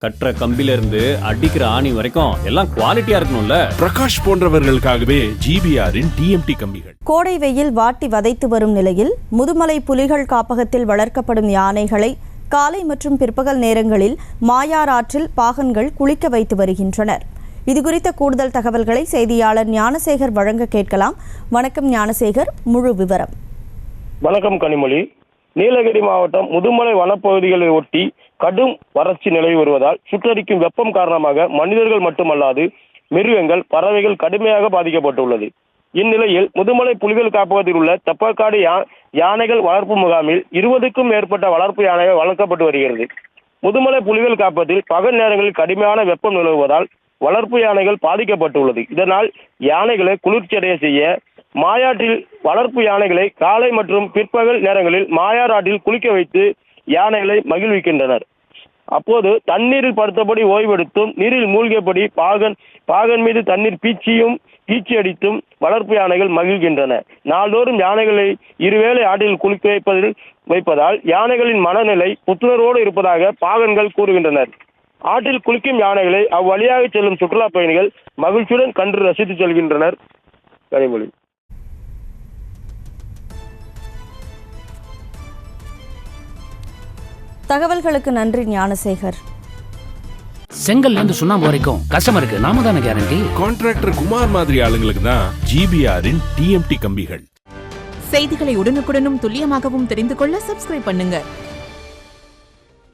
கட்டுற கம்பில இருந்து அடிக்கிற ஆணி வரைக்கும் எல்லாம் குவாலிட்டியா இருக்கணும்ல. பிரகாஷ் போன்றவர்களுக்காகவே ஜிபிஆரின் டிஎம்டி கம்பிகள். கோடை வெயில் வாட்டி வதைத்து வரும் நிலையில் முதுமலை புலிகள் காப்பகத்தில் வளர்க்கப்படும் யானைகளை காலை மற்றும் பிற்பகல் நேரங்களில் மாயார் ஆற்றில் பாகன்கள் குளிக்க வைத்து வருகின்றனர். இதுகுறித்த கூடுதல் தகவல்களை செய்தியாளர் ஞானசேகர் வழங்க கேட்கலாம். வணக்கம் ஞானசேகர், முழு விவரம். வணக்கம் கனிமொழி. நீலகிரி மாவட்டம் முதுமலை வனப்பகுதிகளை ஒட்டி கடும் வறட்சி நிலவி வருவதால் சுட்டரிக்கும் வெப்பம் காரணமாக மனிதர்கள் மட்டுமல்லாது மிருகங்கள், பறவைகள் கடுமையாக பாதிக்கப்பட்டுள்ளது. இந்நிலையில் முதுமலை புலிகள் காப்பகத்தில் உள்ள தெப்பக்காடு யானைகள் வளர்ப்பு முகாமில் 20க்கும் மேற்பட்ட வளர்ப்பு யானைகள் வளர்க்கப்பட்டு வருகிறது. முதுமலை புலிகள் காப்பகத்தில் பகல் நேரங்களில் கடுமையான வெப்பம் நிலவுவதால் வளர்ப்பு யானைகள் பாதிக்கப்பட்டுள்ளது. இதனால் யானைகளை குளிர்ச்சியடைய செய்ய மாயாற்றில் வளர்ப்பு யானைகளை காலை மற்றும் பிற்பகல் நேரங்களில் மாயார் ஆற்றில் குளிக்க வைத்து யானைகளை மகிழ்விக்கின்றனர். அப்போது தண்ணீரில் படுத்தபடி ஓய்வெடுத்தும் நீரில் மூழ்கியபடி பாகன் மீது தண்ணீர் பீச்சி அடித்தும் வளர்ப்பு யானைகள் மகிழ்கின்றன. நாள்தோறும் யானைகளை இருவேளை ஆற்றில் குளிக்க வைப்பதால் யானைகளின் மனநிலை புத்துணர்வோடு இருப்பதாக பாகன்கள் கூறுகின்றனர். ஆற்றில் குளிக்கும் யானைகளை அவ்வழியாக செல்லும் சுற்றுலா பயணிகள் மகிழ்ச்சியுடன் கண்டு ரசித்து செல்கின்றனர். கனிமொழி. தகவல்களுக்கு நன்றி ஞானசேகர். செங்கல்ல இருந்து சுண்ணாம்பு வரைக்கும் கஸ்டமருக்கு நாம தானே கேரண்டி. கான்ட்ராக்டர் குமார் மாதிரி ஆளுங்களுக்கு தான் ஜிபிஆரின் டிஎம்டி கம்பிகள். செய்திகளை உடனுக்குடனும் துல்லியமாகவும் தெரிந்து கொள்ள சப்ஸ்கிரைப் பண்ணுங்க.